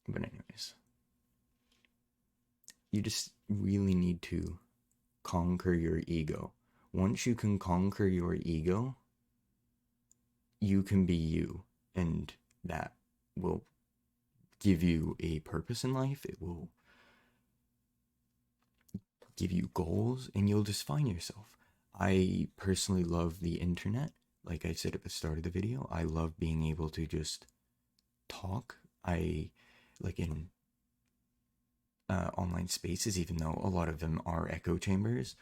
But anyways, you just really need to conquer your ego. Once you can conquer your ego, you can be you, and that will give you a purpose in life. It will give you goals, and you'll just find yourself. I personally love the internet. Like I said at the start of the video, I love being able to just talk. I like in online spaces, even though a lot of them are echo chambers.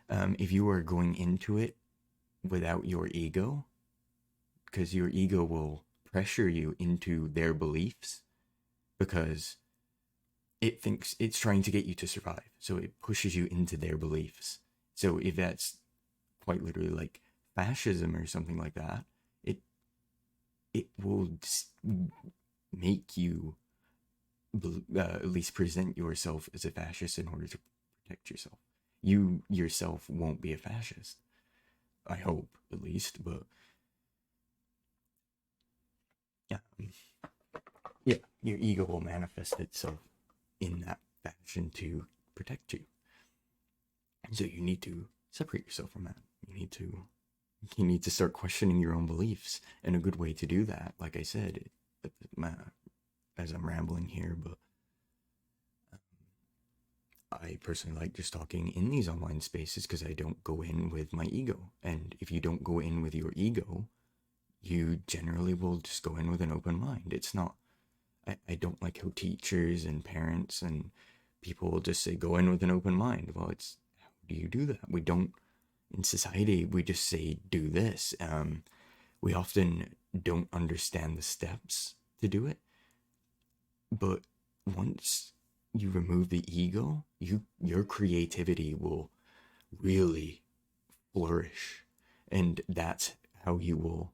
If you are going into it without your ego, because your ego will pressure you into their beliefs, because it thinks it's trying to get you to survive. So it pushes you into their beliefs. So if that's quite literally like fascism or something like that, it it will make you at least present yourself as a fascist in order to protect yourself. You yourself won't be a fascist. I hope, at least, but yeah. Yeah, your ego will manifest itself in that fashion to protect you. And so you need to separate yourself from that. You need to start questioning your own beliefs. And a good way to do that, like I said, as I'm rambling here, but I personally like just talking in these online spaces because I don't go in with my ego. And if you don't go in with your ego, you generally will just go in with an open mind. It's not, I don't like how teachers and parents and people will just say, go in with an open mind. Well, it's, how do you do that? We don't, in society, we just say, do this. We often don't understand the steps to do it. But once you remove the ego, your creativity will really flourish. And that's how you will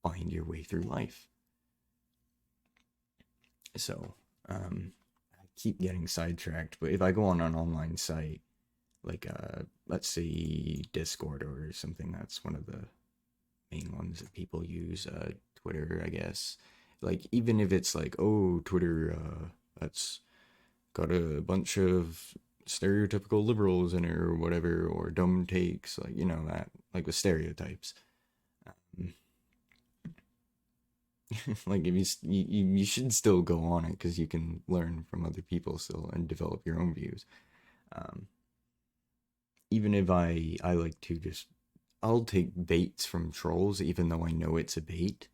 find your way through life. So, I keep getting sidetracked, but if I go on an online site, like, let's say Discord or something, that's one of the main ones that people use, Twitter, I guess. Like, even if it's like, oh, Twitter, that's got a bunch of stereotypical liberals in it or whatever, or dumb takes, like, that, like the stereotypes. Um, like, if you should still go on it because you can learn from other people still and develop your own views. Um, even if I like to just, I'll take baits from trolls even though I know it's a bait,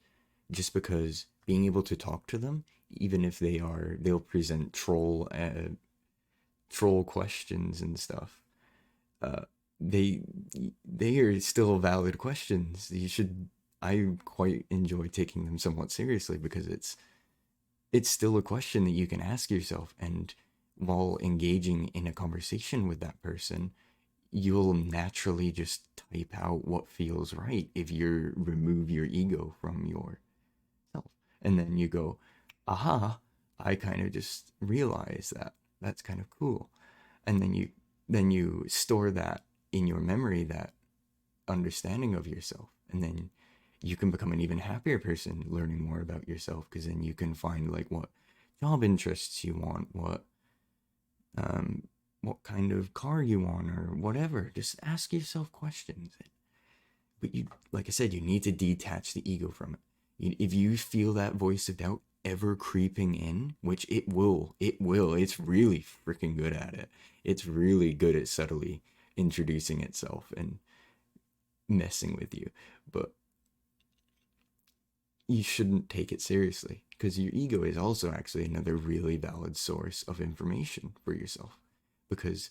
just because being able to talk to them, even if they'll present troll questions and stuff. Uh, they they are still valid questions. You should. I quite enjoy taking them somewhat seriously because it's still a question that you can ask yourself, and while engaging in a conversation with that person, you'll naturally just type out what feels right if you remove your ego from yourself. And then you go, aha, I kind of just realized that. That's kind of cool. And then you store that in your memory, that understanding of yourself. And then you can become an even happier person learning more about yourself, because then you can find like what job interests you want, um what kind of car you want, or whatever. Just ask yourself questions. But you, like I said, you need to detach the ego from it. If you feel that voice of doubt ever creeping in, which it will, it's really freaking good at it. It's really good at subtly introducing itself and messing with you. But you shouldn't take it seriously, because your ego is also actually another really valid source of information for yourself, because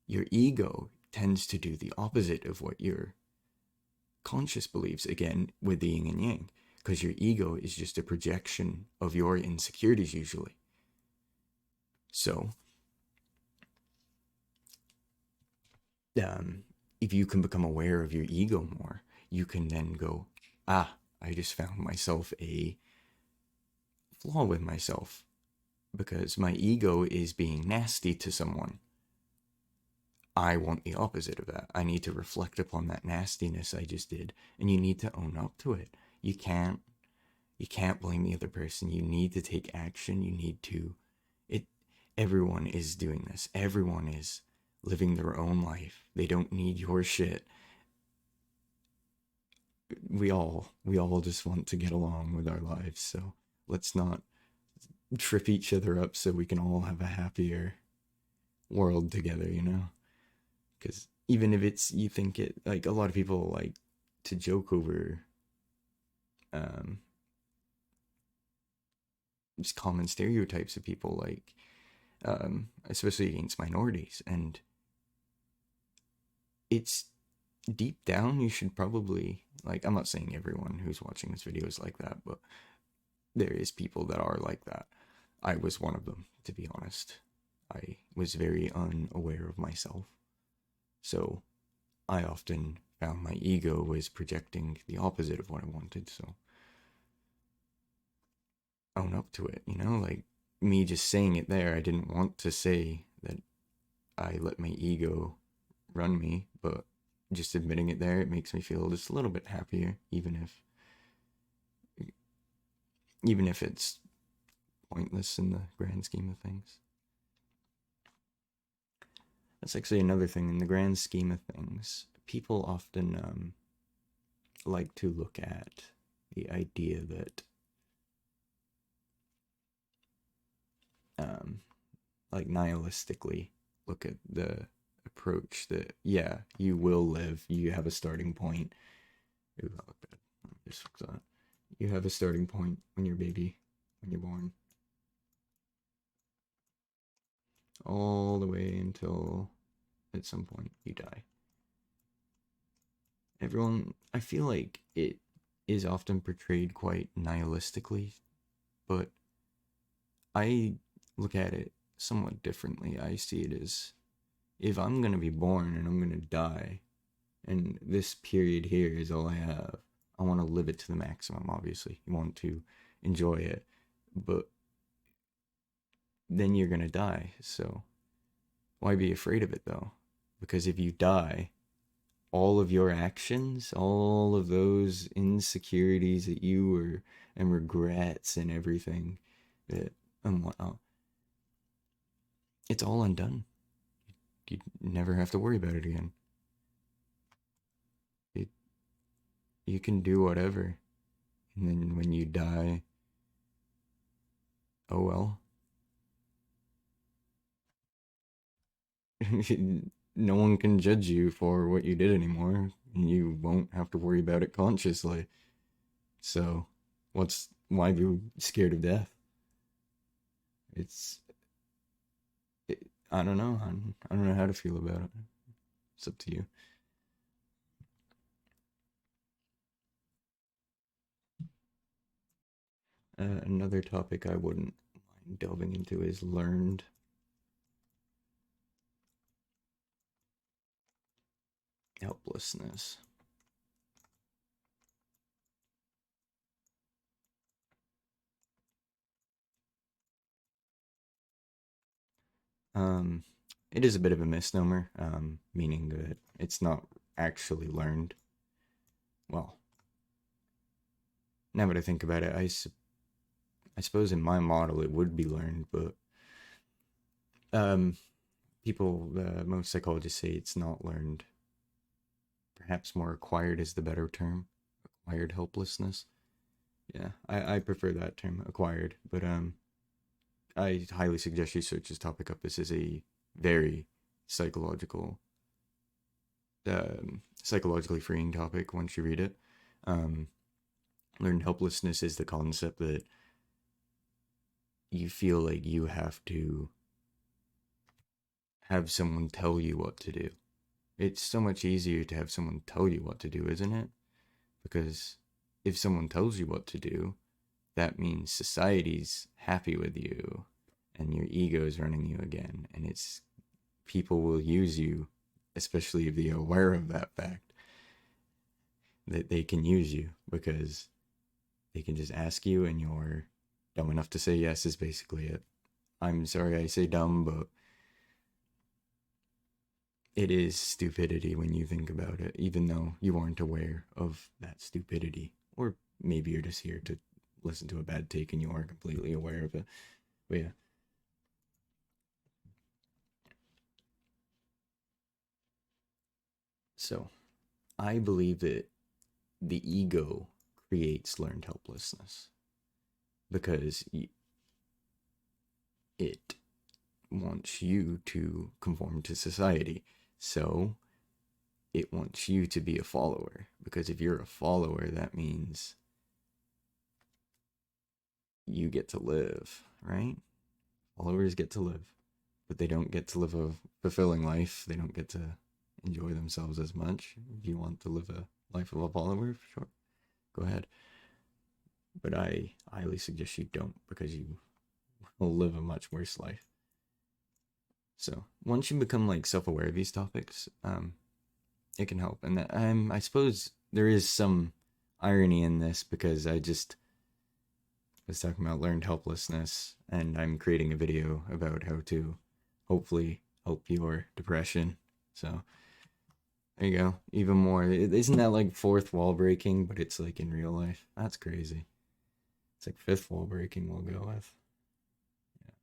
your ego tends to do the opposite of what your conscious believes, again with the yin and yang, because your ego is just a projection of your insecurities usually. So if you can become aware of your ego more, you can then go, I just found myself a flaw with myself, because my ego is being nasty to someone. I want the opposite of that. I need to reflect upon that nastiness I just did, and you need to own up to it. You can't blame the other person. You need to take action. You need to everyone is doing this. Everyone is living their own life. They don't need your shit. We all just want to get along with our lives. So let's not trip each other up so we can all have a happier world together, you know? Because even if it's, you think it, like, a lot of people like to joke over um just common stereotypes of people, like especially against minorities. And it's, deep down, you should probably, like, I'm not saying everyone who's watching this video is like that, but there is people that are like that. I was one of them, to be honest. I was very unaware of myself. So I often found my ego was projecting the opposite of what I wanted. So own up to it, you know? Like, me just saying it there, I didn't want to say that I let my ego run me, but just admitting it there, it makes me feel just a little bit happier, even if it's pointless in the grand scheme of things. That's actually another thing. In the grand scheme of things, people often like to look at the idea that um, like, nihilistically look at the approach that, yeah, you will live, you have a starting point. Ooh, that looked bad. Just fix that. You have a starting point when you're a baby, when you're born, all the way until at some point you die. Everyone, I feel like it is often portrayed quite nihilistically, but I look at it somewhat differently. I see it as, if I'm gonna be born and I'm gonna die, and this period here is all I have, I want to live it to the maximum. Obviously, you want to enjoy it, but then you're gonna die. So why be afraid of it though? Because if you die, all of your actions, all of those insecurities that you were, and regrets and everything that and whatnot, it's all undone. You never have to worry about it again. It, you can do whatever, and then when you die, oh well. No one can judge you for what you did anymore. You won't have to worry about it consciously. So, why be scared of death? It's, I don't know. I don't know how to feel about it. It's up to you. Another topic I wouldn't mind delving into is learned helplessness. Um, it is a bit of a misnomer, meaning that it's not actually learned. Well, now that I think about it, I suppose in my model it would be learned, but um, most psychologists say it's not learned. Perhaps more acquired is the better term. Acquired helplessness. Yeah, I prefer that term, acquired. But I highly suggest you search this topic up. This is a very psychological, psychologically freeing topic once you read it. Um, Learned helplessness is the concept that you feel like you have to have someone tell you what to do. It's so much easier to have someone tell you what to do, isn't it? Because if someone tells you what to do, that means society's happy with you and your ego is running you again. And it's, people will use you, especially if they're aware of that fact, that they can use you because they can just ask you and you're dumb enough to say yes, is basically it. I'm sorry I say dumb, but it is stupidity when you think about it, even though you aren't aware of that stupidity. Or maybe you're just here to listen to a bad take and you are completely aware of it. But yeah. So I believe that the ego creates learned helplessness because it wants you to conform to society. So it wants you to be a follower, because if you're a follower, that means you get to live, right? Followers get to live, but they don't get to live a fulfilling life. They don't get to enjoy themselves as much. If you want to live a life of a follower, sure, go ahead. But I highly suggest you don't, because you will live a much worse life. So once you become like self-aware of these topics, it can help. And I suppose there is some irony in this, because I just was talking about learned helplessness, and I'm creating a video about how to hopefully help your depression. So there you go. Even more. Isn't that like fourth wall breaking, but it's like in real life? That's crazy. It's like fifth wall breaking we'll go with. Yeah.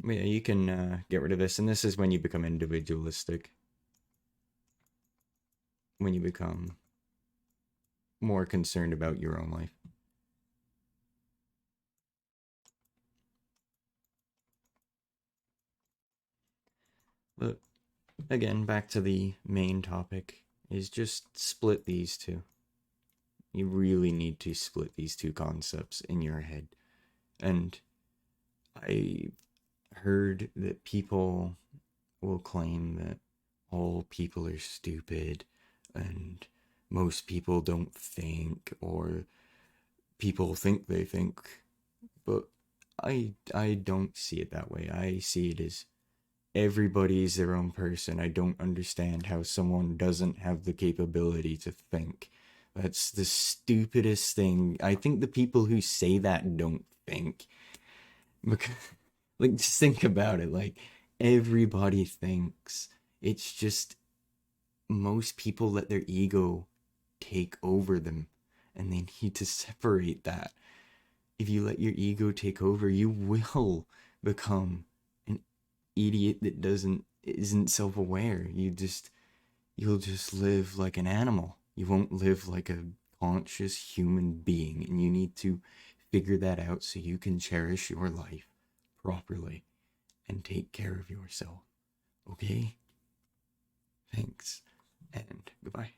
But yeah, you can get rid of this. And this is when you become individualistic. When you become more concerned about your own life. But again, back to the main topic, is just split these two. You really need to split these two concepts in your head. And I heard that people will claim that all people are stupid and most people don't think, or people think they think, but I don't see it that way. I see it as everybody's their own person. I don't understand how someone doesn't have the capability to think. That's the stupidest thing. I think the people who say that don't think. Because, like, just think about it. Like, everybody thinks. It's just most people let their ego take over them, and they need to separate that. If you let your ego take over, you will become an idiot that isn't self-aware. You'll just live like an animal. You won't live like a conscious human being, and you need to figure that out so you can cherish your life properly and take care of yourself. Okay? Thanks, and goodbye.